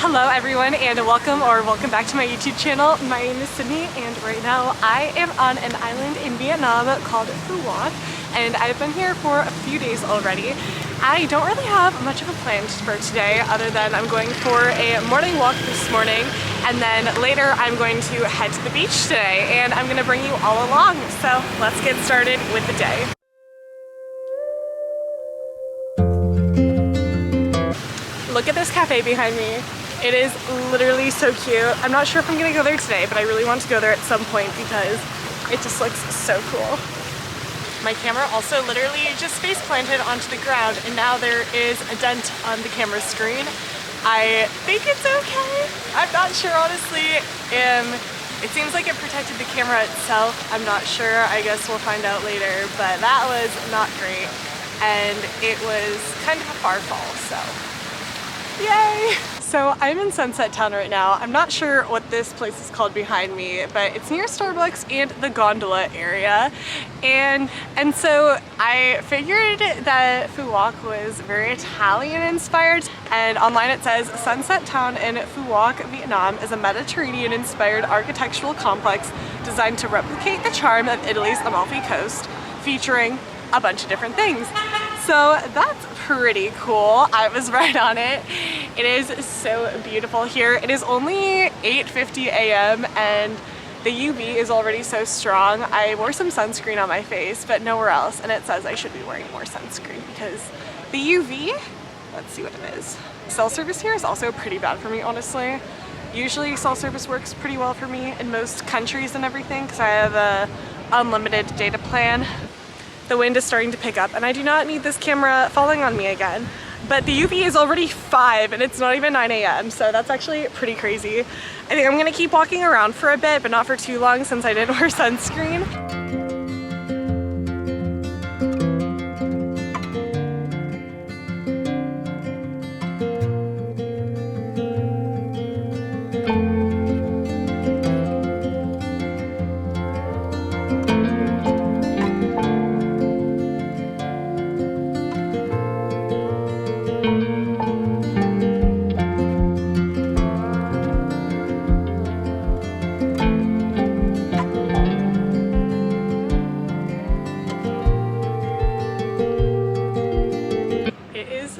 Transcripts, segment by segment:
Hello everyone and welcome back to my YouTube channel. My name is Sydney and right now I am on an island in Vietnam called Phu Quoc, and I've been here for a few days already. I don't really have much of a plan for today other than I'm going for a morning walk this morning, and then later I'm going to head to the beach today and I'm going to bring you all along. So let's get started with the day. Look at this cafe behind me. It is literally so cute. I'm not sure if I'm gonna go there today, but I really want to go there at some point because it just looks so cool. My camera also literally just face planted onto the ground, and now there is a dent on the camera screen. I think it's okay. I'm not sure, honestly. It seems like it protected the camera itself. I'm not sure. I guess we'll find out later, but that was not great. And it was kind of a far fall, so yay! So I'm in Sunset Town right now. I'm not sure what this place is called behind me, but it's near Starbucks and the gondola area. And so I figured that Phu Quoc was very Italian inspired. And online it says Sunset Town in Phu Quoc, Vietnam is a Mediterranean inspired architectural complex designed to replicate the charm of Italy's Amalfi Coast, featuring a bunch of different things. So that's pretty cool. I was right on it. It is so beautiful here. It is only 8:50 a.m. and the UV is already so strong. I wore some sunscreen on my face, but nowhere else, and it says I should be wearing more sunscreen because the UV, let's see what it is. Cell service here is also pretty bad for me, honestly. Usually cell service works pretty well for me in most countries and everything because I have a unlimited data plan. The wind is starting to pick up and I do not need this camera falling on me again. But the UV is already 5 and it's not even 9 a.m. so that's actually pretty crazy. I think I'm gonna keep walking around for a bit, but not for too long since I didn't wear sunscreen.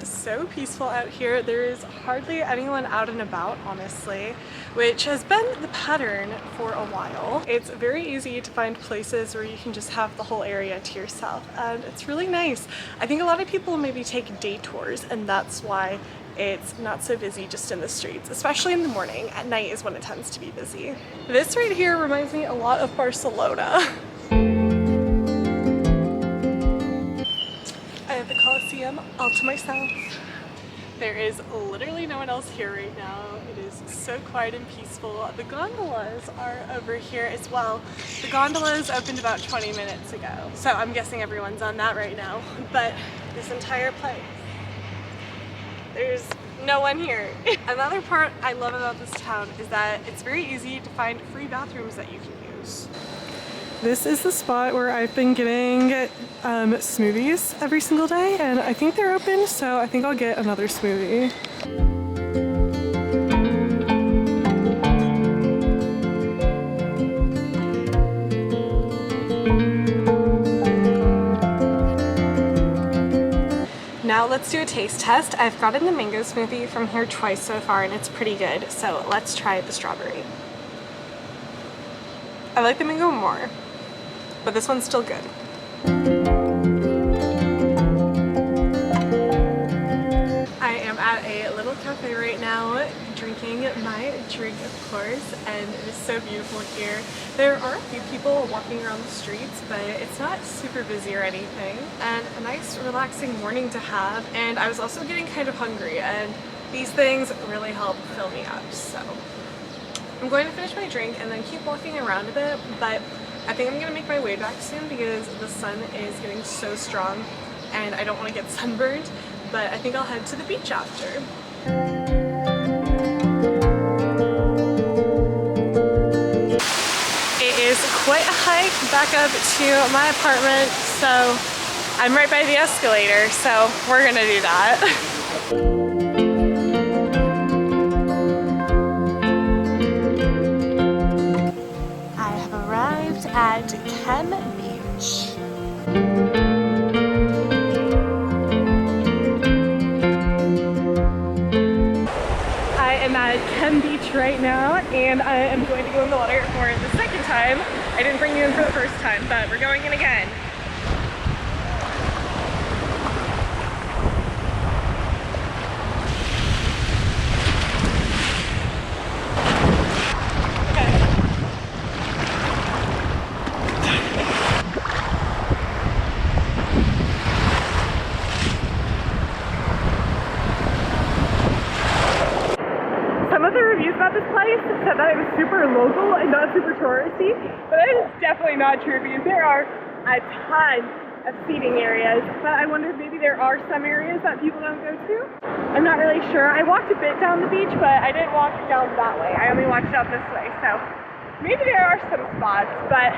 So peaceful out here. There is hardly anyone out and about, honestly, which has been the pattern for a while. It's very easy to find places where you can just have the whole area to yourself, and it's really nice. I think a lot of people maybe take day tours, and that's why it's not so busy just in the streets, especially in the morning. At night is when it tends to be busy. This right here reminds me a lot of Barcelona. All to myself. There is literally no one else here right now. It is so quiet and peaceful. The gondolas are over here as well. The gondolas opened about 20 minutes ago, so I'm guessing everyone's on that right now. But this entire place, there's no one here. Another part I love about this town is that it's very easy to find free bathrooms that you can use. This is the spot where I've been getting smoothies every single day, and I think they're open, so I think I'll get another smoothie. Now let's do a taste test. I've gotten the mango smoothie from here twice so far, and it's pretty good, so let's try the strawberry. I like the mango more, but this one's still good. I am at a little cafe right now, drinking my drink, of course, and it is so beautiful here. There are a few people walking around the streets, but it's not super busy or anything, and a nice relaxing morning to have. And I was also getting kind of hungry, and these things really help fill me up, so I'm going to finish my drink and then keep walking around a bit, but I think I'm gonna make my way back soon because the sun is getting so strong and I don't want to get sunburned, but I think I'll head to the beach after. It is quite a hike back up to my apartment, so I'm right by the escalator, so we're gonna do that. am at Kem Beach right now, and I am going to go in the water for the second time. I didn't bring you in for the first time, but we're going in again. About this place said that it was super local and not super touristy, but that is definitely not true because there are a ton of seating areas, but I wonder if maybe there are some areas that people don't go to. I'm not really sure. I walked a bit down the beach, but I didn't walk down that way. I only walked down this way, so maybe there are some spots, but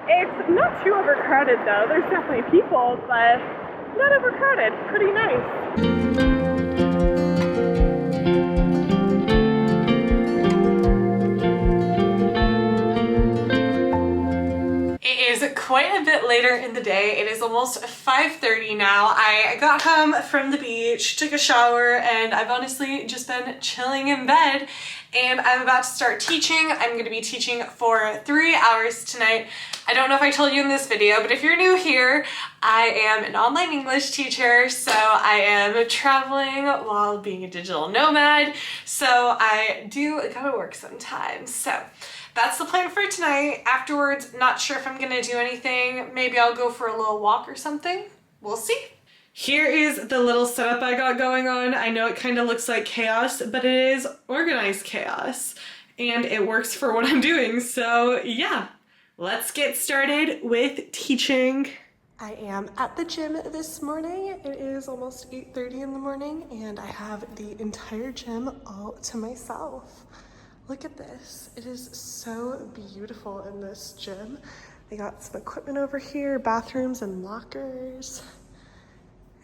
it's not too overcrowded though. There's definitely people, but not overcrowded. Pretty nice. Quite a bit later in the day. It is almost 5:30 now. I got home from the beach, took a shower, and I've honestly just been chilling in bed, and I'm about to start teaching. I'm going to be teaching for 3 hours tonight. I don't know if I told you in this video, but if you're new here, I am an online English teacher, so I am traveling while being a digital nomad, so I do gotta work sometimes. So that's the plan for tonight. Afterwards, not sure if I'm gonna do anything. Maybe I'll go for a little walk or something. We'll see. Here is the little setup I got going on. I know it kind of looks like chaos, but it is organized chaos, and it works for what I'm doing. So yeah, let's get started with teaching. I am at the gym this morning. It is almost 8:30 in the morning, and I have the entire gym all to myself. Look at this. It is so beautiful in this gym. They got some equipment over here, bathrooms and lockers,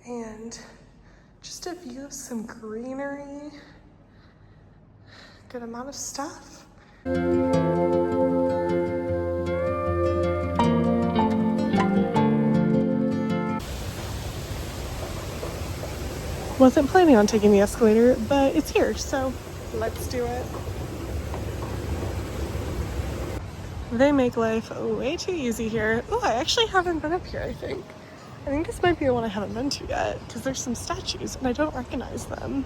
and just a view of some greenery. Good amount of stuff. Wasn't planning on taking the escalator, but it's here, so let's do it. They make life way too easy here. Oh, I actually haven't been up here, I think. I think this might be the one I haven't been to yet, because there's some statues and I don't recognize them.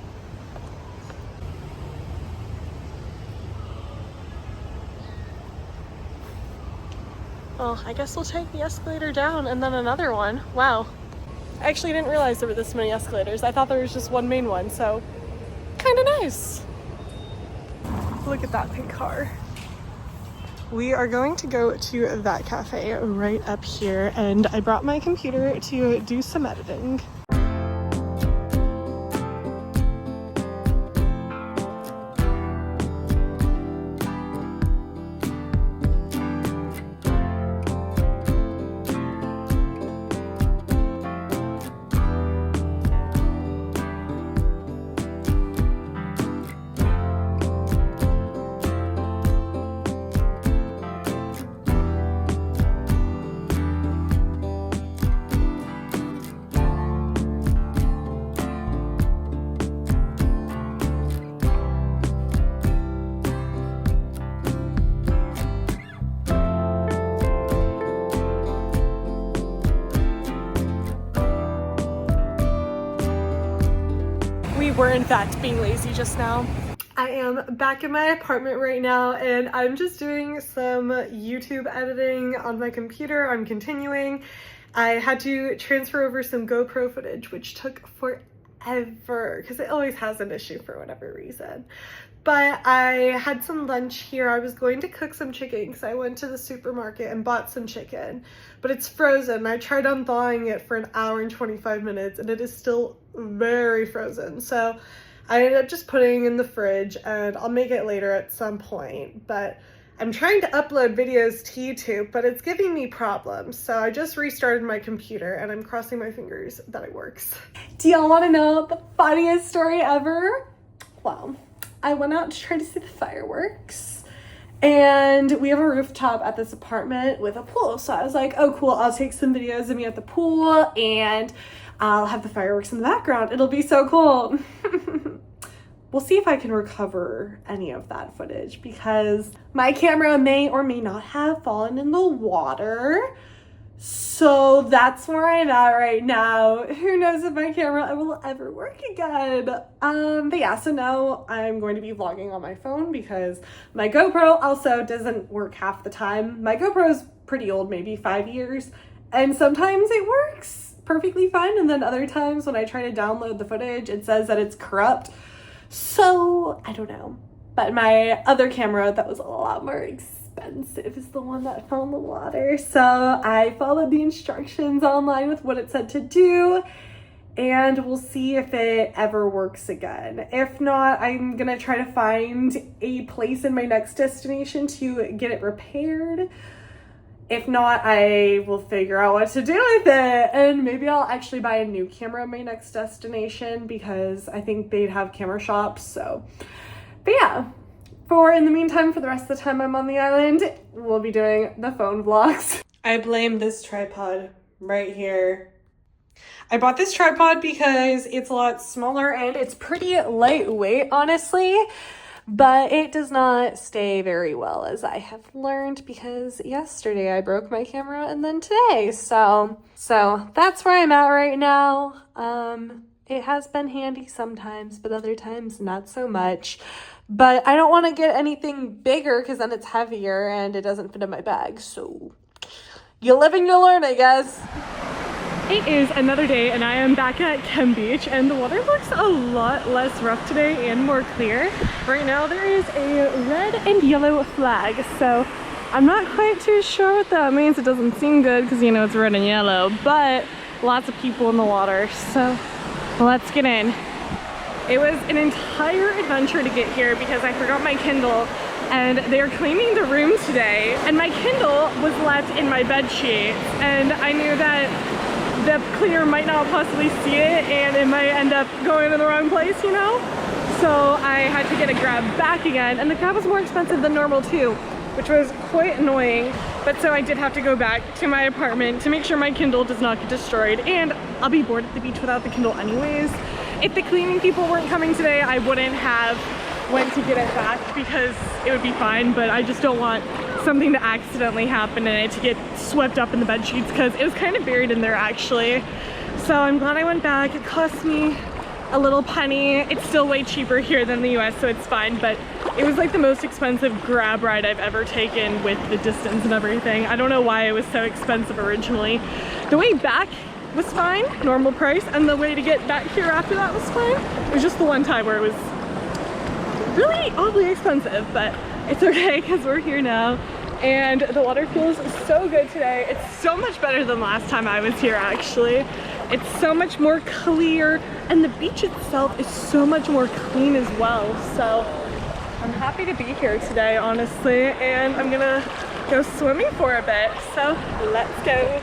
Well, I guess we'll take the escalator down and then another one. Wow. I actually didn't realize there were this many escalators. I thought there was just one main one, so kind of nice. Look at that pink car. We are going to go to that cafe right up here, and I brought my computer to do some editing. Were in fact being lazy just now. I am back in my apartment right now, and I'm just doing some YouTube editing on my computer. I'm continuing. I had to transfer over some GoPro footage, which took forever because it always has an issue for whatever reason. But I had some lunch here. I was going to cook some chicken because I went to the supermarket and bought some chicken, but it's frozen. I tried on thawing it for an hour and 25 minutes and it is still very frozen. So I ended up just putting it in the fridge, and I'll make it later at some point. But I'm trying to upload videos to YouTube, but it's giving me problems. So I just restarted my computer and I'm crossing my fingers that it works. Do y'all want to know the funniest story ever? Well, I went out to try to see the fireworks, and we have a rooftop at this apartment with a pool. So I was like, oh cool, I'll take some videos of me at the pool and I'll have the fireworks in the background. It'll be so cool. we'll see if I can recover any of that footage because my camera may or may not have fallen in the water. So that's where I'm at right now. Who knows if my camera will ever work again. But yeah, so now I'm going to be vlogging on my phone because my GoPro also doesn't work half the time. My GoPro is pretty old, maybe 5 years, and sometimes it works perfectly fine, and then other times when I try to download the footage, it says that it's corrupt. So I don't know. But my other camera that was a lot more expensive is the one that fell in the water. So I followed the instructions online with what it said to do, and we'll see if it ever works again. If not, I'm gonna try to find a place in my next destination to get it repaired. If not, I will figure out what to do with it, and maybe I'll actually buy a new camera in my next destination because I think they'd have camera shops. So, but yeah, in the meantime, for the rest of the time I'm on the island, we'll be doing the phone vlogs. I blame this tripod right here. I bought this tripod because it's a lot smaller and it's pretty lightweight, honestly. But it does not stay very well, as I have learned, because yesterday I broke my camera and then today. So that's where I'm at right now. It has been handy sometimes, but other times not so much. But I don't want to get anything bigger because then it's heavier and it doesn't fit in my bag. So you live and you learn, I guess. It is another day and I am back at Kem Beach and the water looks a lot less rough today and more clear. Right now there is a red and yellow flag, so I'm not quite too sure what that means. It doesn't seem good because, you know, it's red and yellow, but lots of people in the water, so let's get in. It was an entire adventure to get here because I forgot my Kindle and they are cleaning the room today and my Kindle was left in my bed sheets and I knew that the cleaner might not possibly see it and it might end up going in the wrong place, you know? So I had to get a grab back again, and the grab was more expensive than normal too, which was quite annoying. But so I did have to go back to my apartment to make sure my Kindle does not get destroyed, and I'll be bored at the beach without the Kindle anyways. If the cleaning people weren't coming today, I wouldn't have went to get it back because it would be fine, but I just don't want something to accidentally happen and it to get swept up in the bed sheets because it was kind of buried in there actually. So I'm glad I went back. It cost me a little penny. It's still way cheaper here than the US, so it's fine, but it was like the most expensive grab ride I've ever taken with the distance and everything. I don't know why it was so expensive originally. The way back was fine, normal price, and the way to get back here after that was fine. It was just the one time where it was really oddly expensive, but it's okay because we're here now and the water feels so good today. It's so much better than last time I was here actually. It's so much more clear and the beach itself is so much more clean as well. So I'm happy to be here today, honestly, and I'm gonna go swimming for a bit. So let's go.